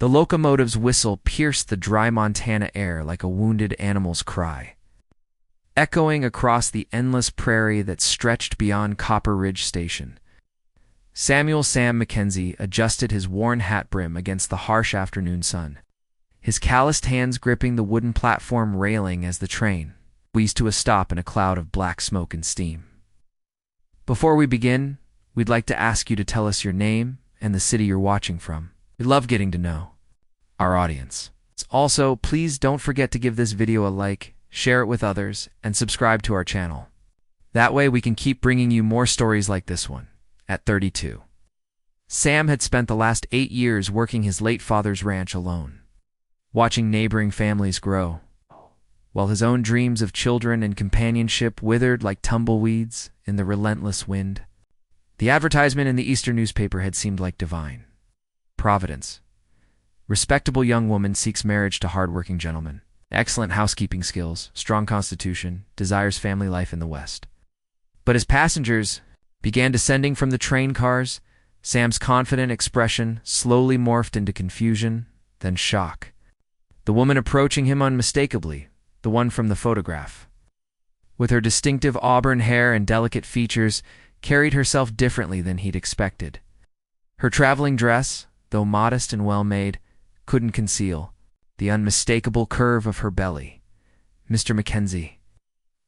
The locomotive's whistle pierced the dry Montana air like a wounded animal's cry, echoing across the endless prairie that stretched beyond Copper Ridge Station. Samuel "Sam" Mackenzie adjusted his worn hat brim against the harsh afternoon sun, his calloused hands gripping the wooden platform railing as the train wheezed to a stop in a cloud of black smoke and steam. Before we begin, we'd like to ask you to tell us your name and the city you're watching from. We love getting to know our audience. Also, please don't forget to give this video a like, share it with others, and subscribe to our channel. That way we can keep bringing you more stories like this one. At 32, Sam had spent the last 8 years working his late father's ranch alone, watching neighboring families grow, while his own dreams of children and companionship withered like tumbleweeds in the relentless wind. The advertisement in the Eastern newspaper had seemed like divine providence. Respectable young woman seeks marriage to hard-working gentleman. Excellent housekeeping skills, strong constitution, desires family life in the West. But as passengers began descending from the train cars, Sam's confident expression slowly morphed into confusion, then shock. The woman approaching him unmistakably, the one from the photograph, with her distinctive auburn hair and delicate features, carried herself differently than he'd expected. Her traveling dress, though modest and well-made, couldn't conceal the unmistakable curve of her belly. "Mr. Mackenzie."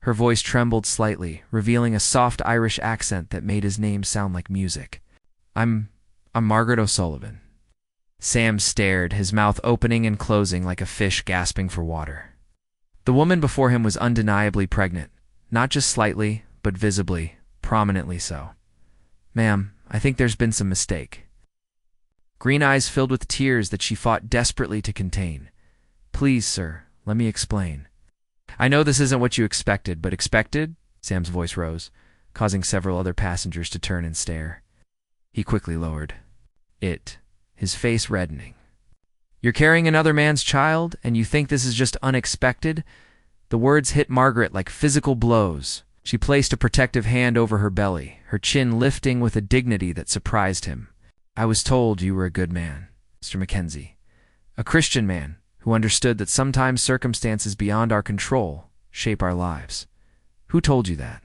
Her voice trembled slightly, revealing a soft Irish accent that made his name sound like music. I'm Margaret O'Sullivan." Sam stared, his mouth opening and closing like a fish gasping for water. The woman before him was undeniably pregnant, not just slightly, but visibly, prominently so. "Ma'am, I think there's been some mistake." Green eyes filled with tears that she fought desperately to contain. "Please, sir, let me explain." "I know this isn't what you expected, but expected?" Sam's voice rose, causing several other passengers to turn and stare. He quickly lowered it, his face reddening. "You're carrying another man's child, and you think this is just unexpected?" The words hit Margaret like physical blows. She placed a protective hand over her belly, her chin lifting with a dignity that surprised him. "I was told you were a good man, Mr. Mackenzie. A Christian man who understood that sometimes circumstances beyond our control shape our lives. Who told you that?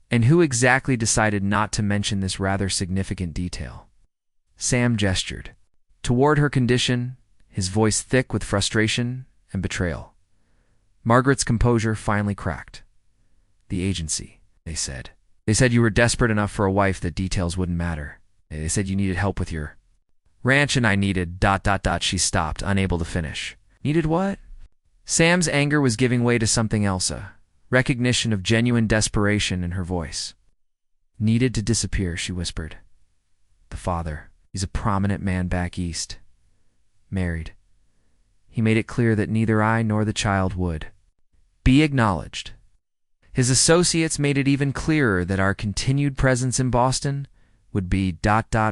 And who exactly decided not to mention this rather significant detail?" Sam gestured toward her condition, his voice thick with frustration and betrayal. Margaret's composure finally cracked. "The agency," they said. "They said you were desperate enough for a wife that details wouldn't matter. They said you needed help with your ranch and I needed ... She stopped, unable to finish. "Needed what?" Sam's anger was giving way to something else, a recognition of genuine desperation in her voice. "Needed to disappear," she whispered. "The father, he's a prominent man back east. Married. He made it clear that neither I nor the child would be acknowledged. His associates made it even clearer that our continued presence in Boston would be ...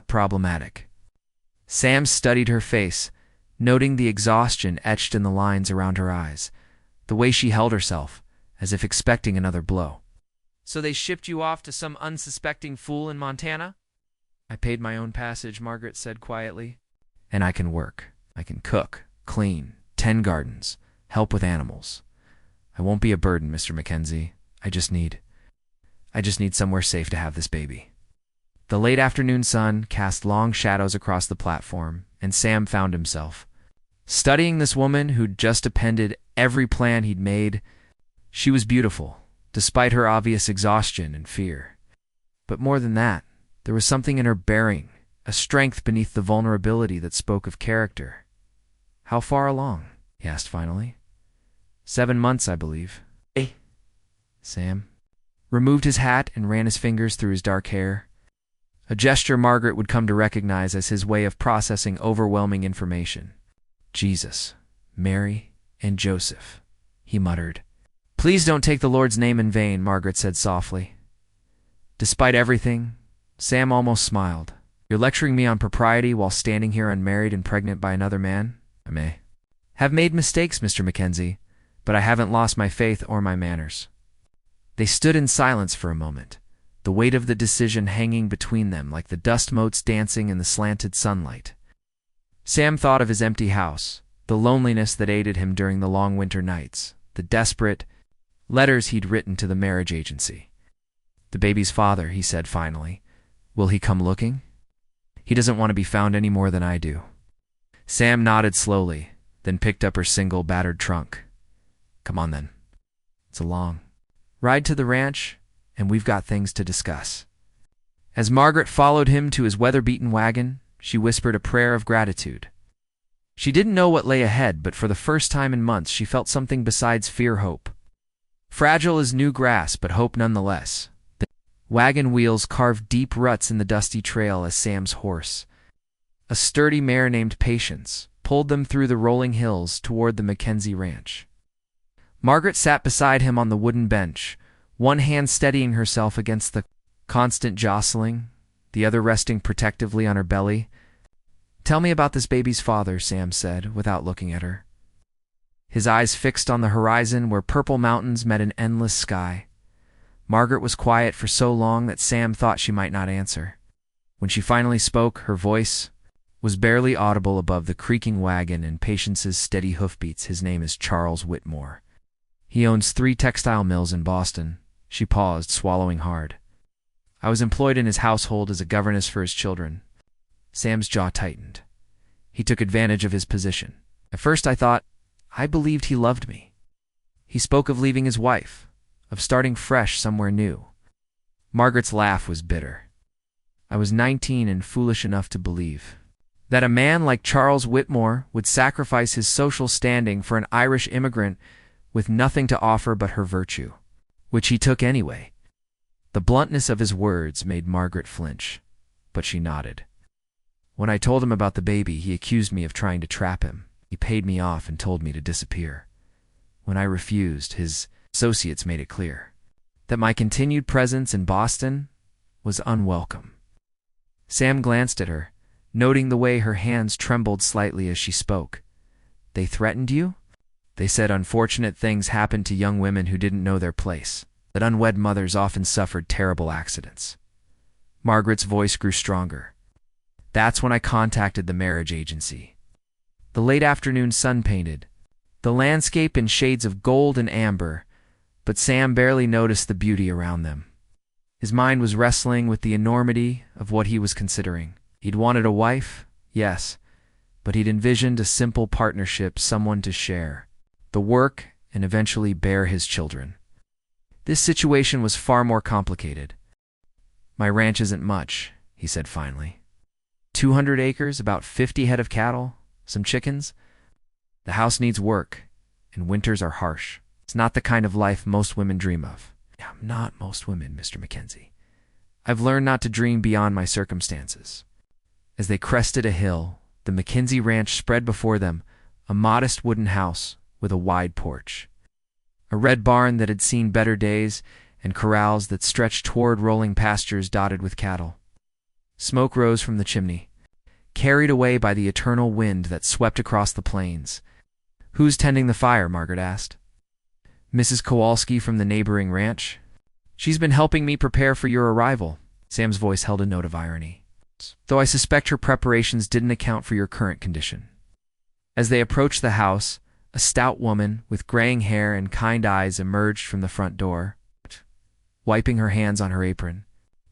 problematic." Sam studied her face, noting the exhaustion etched in the lines around her eyes, the way she held herself, as if expecting another blow. "So they shipped you off to some unsuspecting fool in Montana?" "I paid my own passage," Margaret said quietly. "And I can work. I can cook, clean, tend gardens, help with animals. I won't be a burden, Mr. Mackenzie. I just need somewhere safe to have this baby." The late afternoon sun cast long shadows across the platform, and Sam found himself studying this woman who'd just appended every plan he'd made. She was beautiful, despite her obvious exhaustion and fear. But more than that, there was something in her bearing, a strength beneath the vulnerability that spoke of character. "How far along?" he asked finally. 7 months, I believe." "Hey." Sam removed his hat and ran his fingers through his dark hair, a gesture Margaret would come to recognize as his way of processing overwhelming information. "Jesus, Mary, and Joseph," he muttered. "Please don't take the Lord's name in vain," Margaret said softly. Despite everything, Sam almost smiled. "You're lecturing me on propriety while standing here unmarried and pregnant by another man? I may have made mistakes, Mr. Mackenzie, but I haven't lost my faith or my manners." They stood in silence for a moment, the weight of the decision hanging between them like the dust motes dancing in the slanted sunlight. Sam thought of his empty house, the loneliness that aided him during the long winter nights, the desperate letters he'd written to the marriage agency. "The baby's father," he said finally. "Will he come looking? He doesn't want to be found any more than I do." Sam nodded slowly, then picked up her single, battered trunk. "Come on then. It's a long ride to the ranch, and we've got things to discuss." As Margaret followed him to his weather-beaten wagon, she whispered a prayer of gratitude. She didn't know what lay ahead, but for the first time in months she felt something besides fear-hope. Fragile as new grass, but hope nonetheless. The wagon wheels carved deep ruts in the dusty trail as Sam's horse, a sturdy mare named Patience, pulled them through the rolling hills toward the Mackenzie Ranch. Margaret sat beside him on the wooden bench, one hand steadying herself against the constant jostling, the other resting protectively on her belly. "Tell me about this baby's father," Sam said, without looking at her. His eyes fixed on the horizon where purple mountains met an endless sky. Margaret was quiet for so long that Sam thought she might not answer. When she finally spoke, her voice was barely audible above the creaking wagon and Patience's steady hoofbeats. "His name is Charles Whitmore. He owns 3 textile mills in Boston." She paused, swallowing hard. "I was employed in his household as a governess for his children." Sam's jaw tightened. He took advantage of his position. "At first I believed he loved me. He spoke of leaving his wife, of starting fresh somewhere new." Margaret's laugh was bitter. "I was 19 and foolish enough to believe that a man like Charles Whitmore would sacrifice his social standing for an Irish immigrant with nothing to offer but her virtue, which he took anyway." The bluntness of his words made Margaret flinch, but she nodded. "When I told him about the baby, he accused me of trying to trap him. He paid me off and told me to disappear. When I refused, his associates made it clear that my continued presence in Boston was unwelcome." Sam glanced at her, noting the way her hands trembled slightly as she spoke. "They threatened you?" "They said unfortunate things happened to young women who didn't know their place, that unwed mothers often suffered terrible accidents." Margaret's voice grew stronger. "That's when I contacted the marriage agency." The late afternoon sun painted the landscape in shades of gold and amber, but Sam barely noticed the beauty around them. His mind was wrestling with the enormity of what he was considering. He'd wanted a wife, yes, but he'd envisioned a simple partnership, someone to share the work and eventually bear his children. This situation was far more complicated. "My ranch isn't much," he said finally. 200 acres, about 50 head of cattle, some chickens. The house needs work, and winters are harsh. It's not the kind of life most women dream of." "Not most women, Mr. Mackenzie. I've learned not to dream beyond my circumstances." As they crested a hill, the Mackenzie Ranch spread before them, a modest wooden house with a wide porch, a red barn that had seen better days, and corrals that stretched toward rolling pastures dotted with cattle. Smoke rose from the chimney, carried away by the eternal wind that swept across the plains. "Who's tending the fire?" Margaret asked. "Mrs. Kowalski from the neighboring ranch. She's been helping me prepare for your arrival." Sam's voice held a note of irony. "Though I suspect her preparations didn't account for your current condition." As they approached the house, a stout woman with graying hair and kind eyes emerged from the front door, wiping her hands on her apron.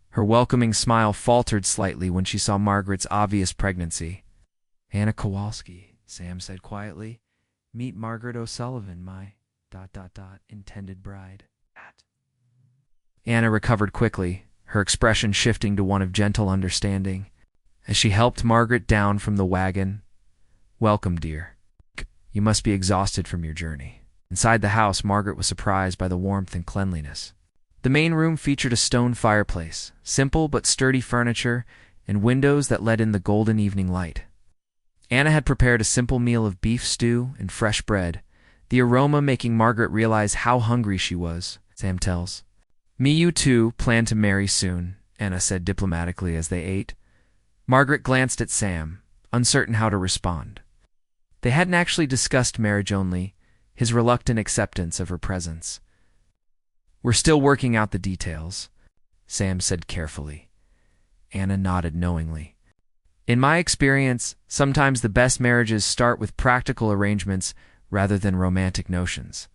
Her welcoming smile faltered slightly when she saw Margaret's obvious pregnancy. "Anna Kowalski," Sam said quietly. "Meet Margaret O'Sullivan, my ... intended bride." Anna recovered quickly, her expression shifting to one of gentle understanding, as she helped Margaret down from the wagon. "Welcome, dear. You must be exhausted from your journey." Inside the house, Margaret was surprised by the warmth and cleanliness. The main room featured a stone fireplace, simple but sturdy furniture, and windows that let in the golden evening light. Anna had prepared a simple meal of beef stew and fresh bread, the aroma making Margaret realize how hungry she was. Sam tells. "Me, you two plan to marry soon," Anna said diplomatically as they ate. Margaret glanced at Sam, uncertain how to respond. They hadn't actually discussed marriage, only his reluctant acceptance of her presence. "We're still working out the details," Sam said carefully. Anna nodded knowingly. In my experience, sometimes the best marriages start with practical arrangements rather than romantic notions.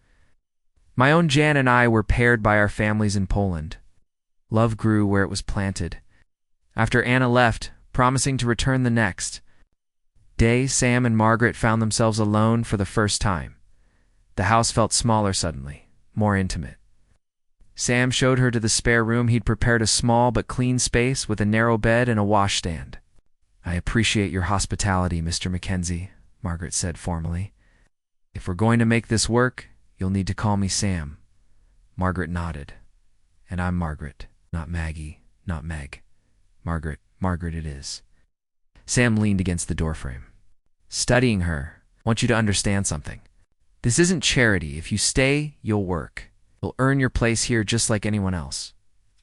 My own Jan and I were paired by our families in Poland. Love grew where it was planted. After Anna left, promising to return the next day, Sam and Margaret found themselves alone for the first time. The house felt smaller suddenly, more intimate. Sam showed her to the spare room. He'd prepared a small but clean space with a narrow bed and a washstand. "I appreciate your hospitality, Mr. Mackenzie," Margaret said formally. "If we're going to make this work, you'll need to call me Sam." Margaret nodded. "And I'm Margaret, not Maggie, not Meg. Margaret it is." Sam leaned against the doorframe. Studying her, "I want you to understand something. This isn't charity. If you stay, you'll work. You'll earn your place here just like anyone else.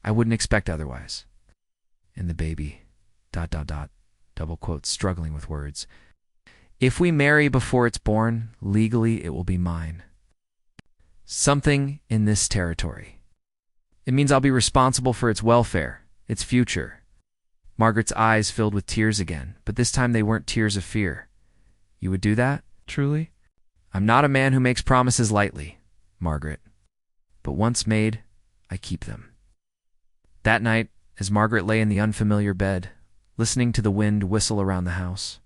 I wouldn't expect otherwise." And the baby, ... double quotes, struggling with words. "If we marry before it's born, legally it will be mine. Something in this territory. It means I'll be responsible for its welfare, its future." Margaret's eyes filled with tears again, but this time they weren't tears of fear. "You would do that, truly?" "I'm not a man who makes promises lightly, Margaret. But once made, I keep them." That night, as Margaret lay in the unfamiliar bed, listening to the wind whistle around the house,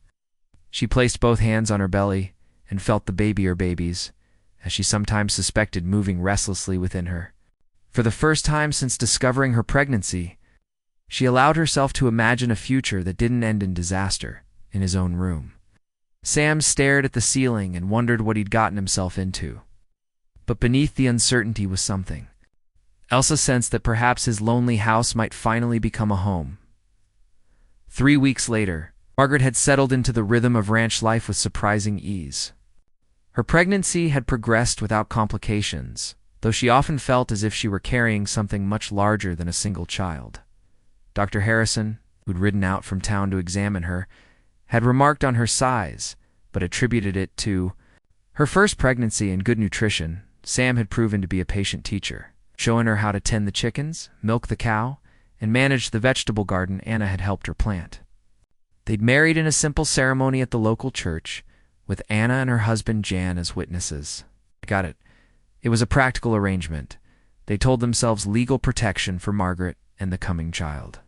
she placed both hands on her belly and felt the baby or babies, as she sometimes suspected, moving restlessly within her. For the first time since discovering her pregnancy, she allowed herself to imagine a future that didn't end in disaster in his own room. Sam stared at the ceiling and wondered what he'd gotten himself into. But beneath the uncertainty was something. Elsa sensed that perhaps his lonely house might finally become a home. 3 weeks later, Margaret had settled into the rhythm of ranch life with surprising ease. Her pregnancy had progressed without complications, though she often felt as if she were carrying something much larger than a single child. Dr. Harrison, who'd ridden out from town to examine her, had remarked on her size, but attributed it to her first pregnancy and good nutrition. Sam had proven to be a patient teacher, showing her how to tend the chickens, milk the cow, and manage the vegetable garden Anna had helped her plant. They'd married in a simple ceremony at the local church, with Anna and her husband Jan as witnesses. Got it. It was a practical arrangement. They told themselves legal protection for Margaret and the coming child.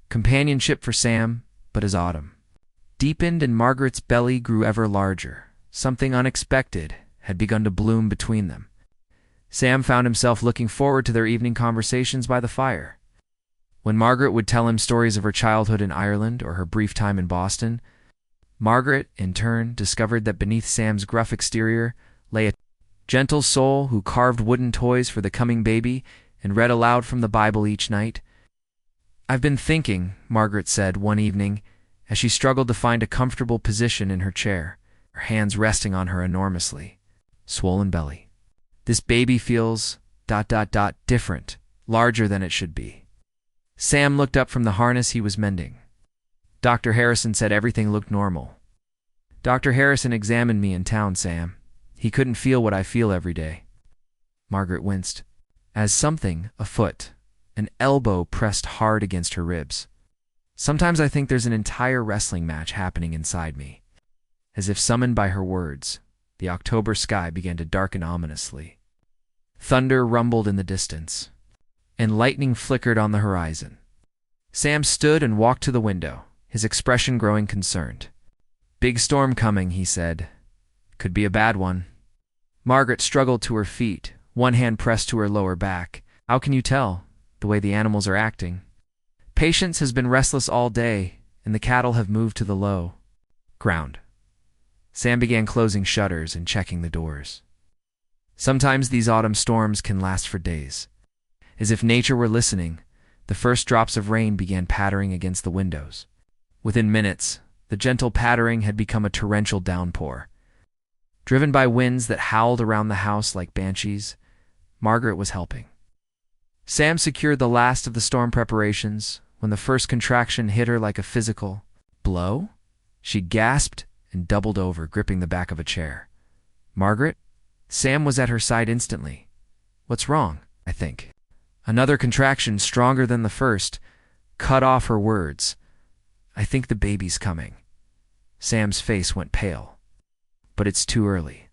Companionship for Sam, but as autumn deepened and Margaret's belly grew ever larger, something unexpected had begun to bloom between them. Sam found himself looking forward to their evening conversations by the fire. When Margaret would tell him stories of her childhood in Ireland or her brief time in Boston, Margaret, in turn, discovered that beneath Sam's gruff exterior lay a gentle soul who carved wooden toys for the coming baby and read aloud from the Bible each night. "I've been thinking," Margaret said one evening, as she struggled to find a comfortable position in her chair, her hands resting on her enormously swollen belly. "This baby feels ... different, larger than it should be." Sam looked up from the harness he was mending. "Dr. Harrison said everything looked normal." "Dr. Harrison examined me in town, Sam. He couldn't feel what I feel every day." Margaret winced, as something, a foot, an elbow pressed hard against her ribs. "Sometimes I think there's an entire wrestling match happening inside me." As if summoned by her words, the October sky began to darken ominously. Thunder rumbled in the distance, and lightning flickered on the horizon. Sam stood and walked to the window, his expression growing concerned. "Big storm coming," he said. "Could be a bad one." Margaret struggled to her feet, one hand pressed to her lower back. "How can you tell? The way the animals are acting." "Patience has been restless all day, and the cattle have moved to the low ground." Sam began closing shutters and checking the doors. Sometimes these autumn storms can last for days. As if nature were listening, the first drops of rain began pattering against the windows. Within minutes, the gentle pattering had become a torrential downpour. Driven by winds that howled around the house like banshees, Margaret was helping. Sam secured the last of the storm preparations when the first contraction hit her like a physical blow. She gasped and doubled over, gripping the back of a chair. "Margaret?" Sam was at her side instantly. "What's wrong?" "I think." Another contraction, stronger than the first, cut off her words. I think the baby's coming. Sam's face went pale. But it's too early.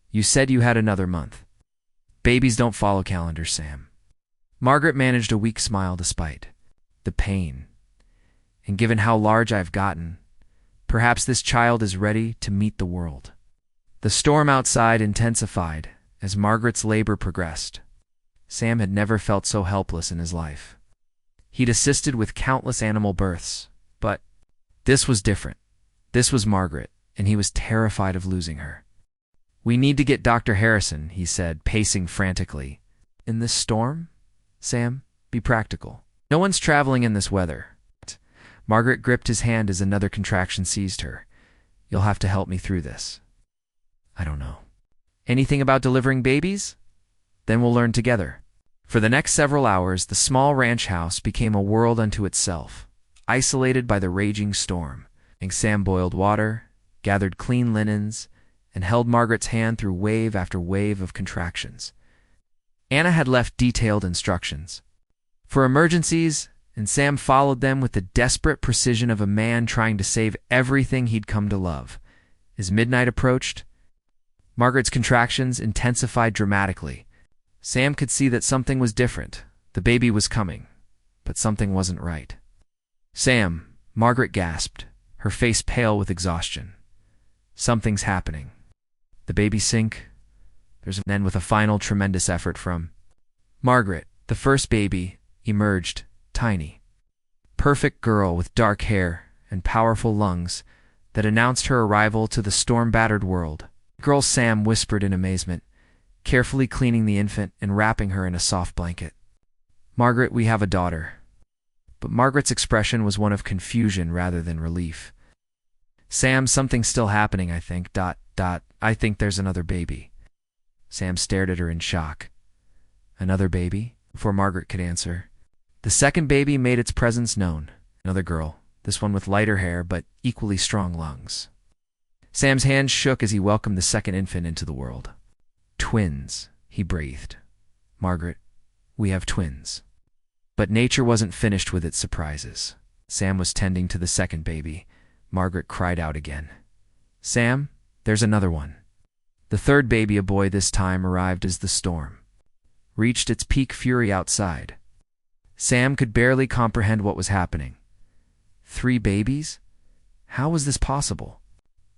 You said you had another month. Babies don't follow calendars, Sam. Margaret managed a weak smile despite the pain. And given how large I've gotten, perhaps this child is ready to meet the world. The storm outside intensified as Margaret's labor progressed. Sam had never felt so helpless in his life. He'd assisted with countless animal births, but this was different. This was Margaret, and he was terrified of losing her. We need to get Dr. Harrison, he said, pacing frantically. In this storm? Sam, be practical. No one's traveling in this weather. Margaret gripped his hand as another contraction seized her. You'll have to help me through this. I don't know. Anything about delivering babies? Then we'll learn together. For the next several hours, the small ranch house became a world unto itself, isolated by the raging storm. And Sam boiled water, gathered clean linens, and held Margaret's hand through wave after wave of contractions. Anna had left detailed instructions for emergencies, and Sam followed them with the desperate precision of a man trying to save everything he'd come to love. As midnight approached, Margaret's contractions intensified dramatically. Sam could see that something was different. The baby was coming, but something wasn't right. Sam, Margaret gasped, her face pale with exhaustion. Something's happening. The baby sink. Then with a final tremendous effort from Margaret, the first baby, emerged, tiny. Perfect girl with dark hair and powerful lungs that announced her arrival to the storm-battered world. Girl, Sam whispered in amazement, carefully cleaning the infant and wrapping her in a soft blanket. Margaret, we have a daughter. But Margaret's expression was one of confusion rather than relief. Sam, something's still happening, I think. I think there's another baby. Sam stared at her in shock. Another baby? Before Margaret could answer. The second baby made its presence known. Another girl, this one with lighter hair but equally strong lungs. Sam's hands shook as he welcomed the second infant into the world. Twins, he breathed. Margaret, we have twins. But nature wasn't finished with its surprises. Sam was tending to the second baby. Margaret cried out again. Sam, there's another one. The third baby, a boy this time, arrived as the storm reached its peak fury outside. Sam could barely comprehend what was happening. 3 babies? How was this possible?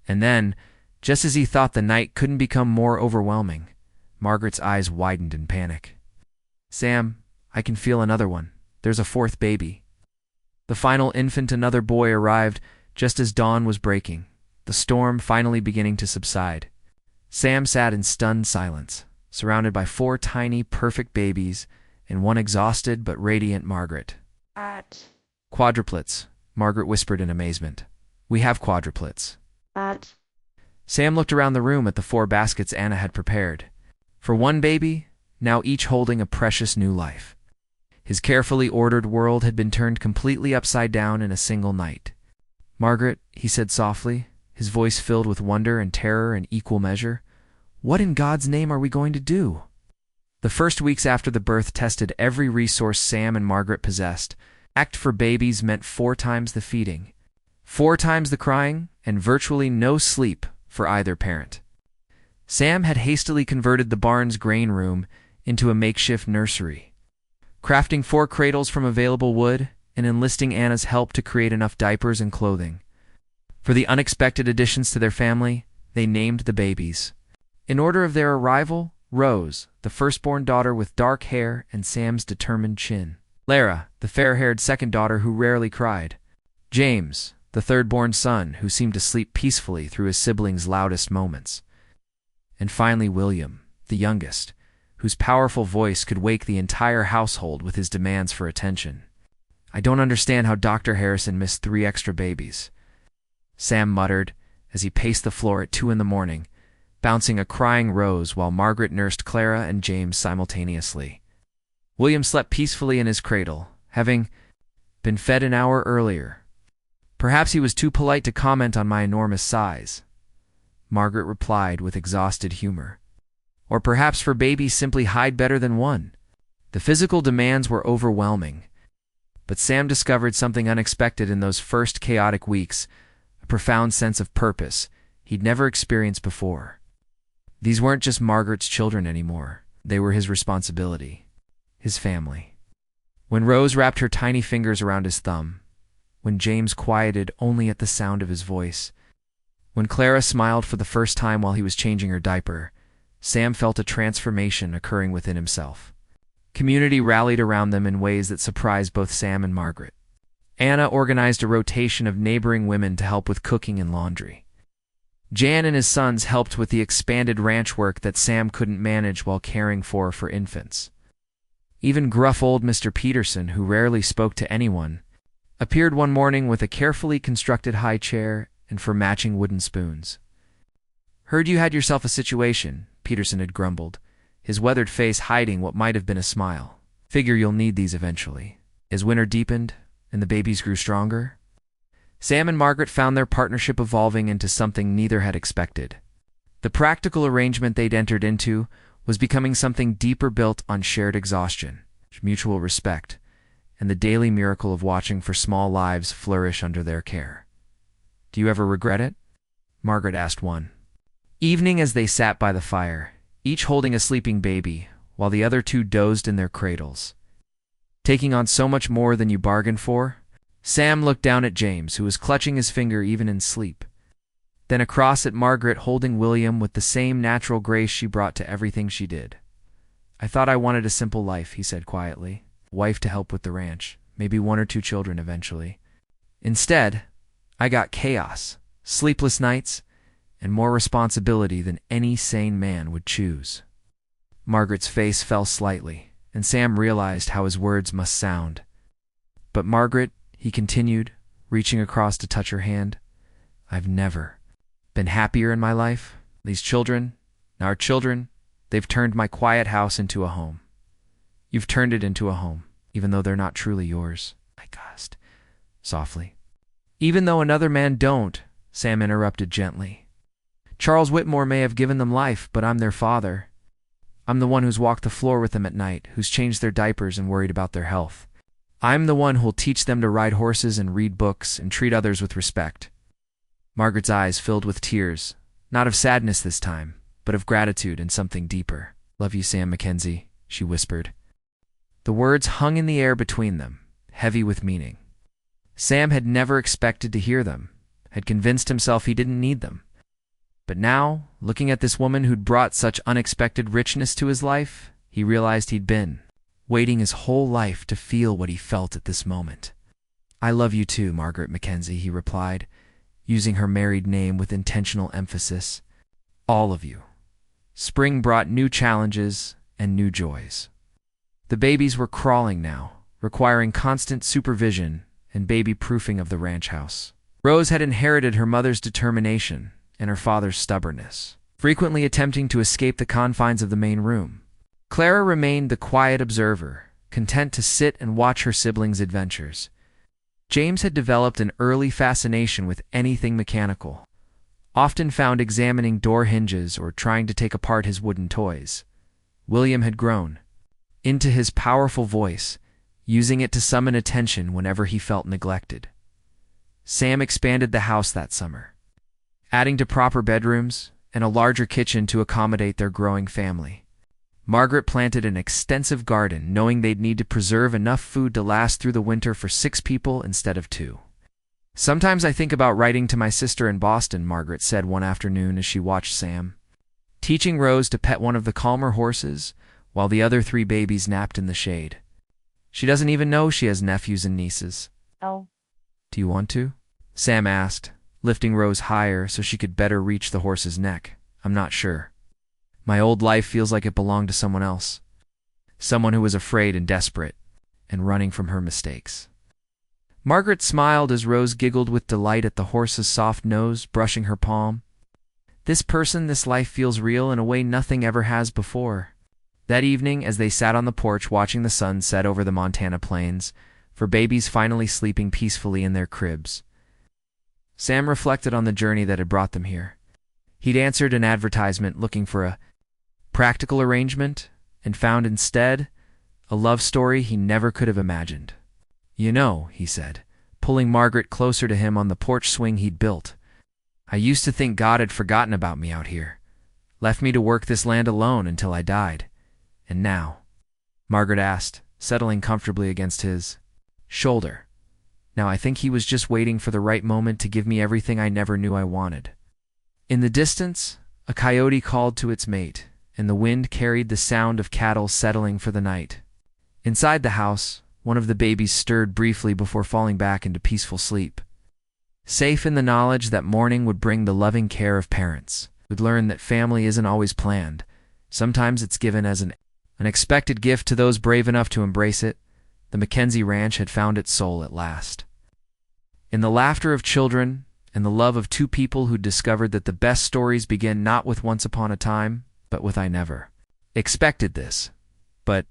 And then, just as he thought the night couldn't become more overwhelming, Margaret's eyes widened in panic. Sam, I can feel another one. There's a 4th baby. The final infant, another boy, arrived just as dawn was breaking, the storm finally beginning to subside. Sam sat in stunned silence, surrounded by 4 tiny, perfect babies and one exhausted but radiant Margaret. Quadruplets, Margaret whispered in amazement. We have quadruplets. Sam looked around the room at the 4 baskets Anna had prepared. For one baby, now each holding a precious new life. His carefully ordered world had been turned completely upside down in a single night. Margaret, he said softly, his voice filled with wonder and terror in equal measure, what in God's name are we going to do? The first weeks after the birth tested every resource Sam and Margaret possessed. Act for babies meant 4 times the feeding, 4 times the crying, and virtually no sleep for either parent. Sam had hastily converted the barn's grain room into a makeshift nursery, crafting 4 cradles from available wood and enlisting Anna's help to create enough diapers and clothing. For the unexpected additions to their family, they named the babies. In order of their arrival, Rose, the firstborn daughter with dark hair and Sam's determined chin. Lara, the fair-haired second daughter who rarely cried. James, the third-born son who seemed to sleep peacefully through his siblings' loudest moments. And finally William, the youngest, whose powerful voice could wake the entire household with his demands for attention. I don't understand how Dr. Harrison missed 3 extra babies, Sam muttered as he paced the floor at 2 a.m, bouncing a crying Rose while Margaret nursed Clara and James simultaneously. William slept peacefully in his cradle, having been fed an hour earlier. Perhaps he was too polite to comment on my enormous size, Margaret replied with exhausted humor. Or perhaps for babies simply hide better than one. The physical demands were overwhelming, But Sam discovered something unexpected in those first chaotic weeks, a profound sense of purpose he'd never experienced before. These weren't just Margaret's children anymore. They were his responsibility, his family. When Rose wrapped her tiny fingers around his thumb, when James quieted only at the sound of his voice, when Clara smiled for the first time while he was changing her diaper, Sam felt a transformation occurring within himself. Community rallied around them in ways that surprised both Sam and Margaret. Anna organized a rotation of neighboring women to help with cooking and laundry. Jan and his sons helped with the expanded ranch work that Sam couldn't manage while caring for infants. Even gruff old Mr. Peterson, who rarely spoke to anyone, appeared one morning with a carefully constructed high chair and for matching wooden spoons. "Heard you had yourself a situation," Peterson had grumbled, his weathered face hiding what might have been a smile. "Figure you'll need these eventually." As winter deepened and the babies grew stronger, Sam and Margaret found their partnership evolving into something neither had expected. The practical arrangement they'd entered into was becoming something deeper, built on shared exhaustion, mutual respect, and the daily miracle of watching for small lives flourish under their care. "Do you ever regret it?" Margaret asked one evening as they sat by the fire, each holding a sleeping baby, while the other two dozed in their cradles. "Taking on so much more than you bargained for?" Sam looked down at James, who was clutching his finger even in sleep. Then across at Margaret, holding William with the same natural grace she brought to everything she did. "I thought I wanted a simple life," he said quietly. "Wife to help with the ranch, maybe 1 or 2 children eventually. Instead, I got chaos, sleepless nights, and more responsibility than any sane man would choose." Margaret's face fell slightly, and Sam realized how his words must sound. "But Margaret," he continued, reaching across to touch her hand, "I've never been happier in my life. These children, our children, they've turned my quiet house into a home. You've turned it into a home, even though they're not truly yours," I gasped softly. "Even though another man don't," Sam interrupted gently. "Charles Whitmore may have given them life, but I'm their father. I'm the one who's walked the floor with them at night, who's changed their diapers and worried about their health. I'm the one who'll teach them to ride horses and read books and treat others with respect." Margaret's eyes filled with tears, not of sadness this time, but of gratitude and something deeper. "Love you, Sam Mackenzie," she whispered. The words hung in the air between them, heavy with meaning. Sam had never expected to hear them, had convinced himself he didn't need them. But now, looking at this woman who'd brought such unexpected richness to his life, he realized he'd been waiting his whole life to feel what he felt at this moment. "I love you too, Margaret Mackenzie," he replied, using her married name with intentional emphasis. "All of you." Spring brought new challenges and new joys. The babies were crawling now, requiring constant supervision and baby-proofing of the ranch house. Rose had inherited her mother's determination and her father's stubbornness, frequently attempting to escape the confines of the main room. Clara remained the quiet observer, content to sit and watch her siblings' adventures. James had developed an early fascination with anything mechanical, often found examining door hinges or trying to take apart his wooden toys. William had grown into his powerful voice, using it to summon attention whenever he felt neglected. Sam expanded the house that summer, adding to proper bedrooms and a larger kitchen to accommodate their growing family. Margaret planted an extensive garden, knowing they'd need to preserve enough food to last through the winter for 6 people instead of 2. "Sometimes I think about writing to my sister in Boston," Margaret said one afternoon as she watched Sam, teaching Rose to pet one of the calmer horses while the other 3 babies napped in the shade. "She doesn't even know she has nephews and nieces." Oh. "Do you want to?" Sam asked, lifting Rose higher so she could better reach the horse's neck. "I'm not sure. My old life feels like it belonged to someone else. Someone who was afraid and desperate, and running from her mistakes." Margaret smiled as Rose giggled with delight at the horse's soft nose brushing her palm. "This person, this life feels real in a way nothing ever has before." That evening, as they sat on the porch watching the sun set over the Montana plains, for babies finally sleeping peacefully in their cribs, Sam reflected on the journey that had brought them here. He'd answered an advertisement looking for a practical arrangement and found instead a love story he never could have imagined. "You know," he said, pulling Margaret closer to him on the porch swing he'd built, "I used to think God had forgotten about me out here, left me to work this land alone until I died. And now?" Margaret asked, settling comfortably against his shoulder. "Now I think he was just waiting for the right moment to give me everything I never knew I wanted." In the distance, a coyote called to its mate, and the wind carried the sound of cattle settling for the night. Inside the house, one of the babies stirred briefly before falling back into peaceful sleep. Safe in the knowledge that morning would bring the loving care of parents, would learn that family isn't always planned. Sometimes it's given as an unexpected gift to those brave enough to embrace it. The Mackenzie Ranch had found its soul at last. In the laughter of children and the love of two people who discovered that the best stories begin not with once upon a time, but with I never expected this. But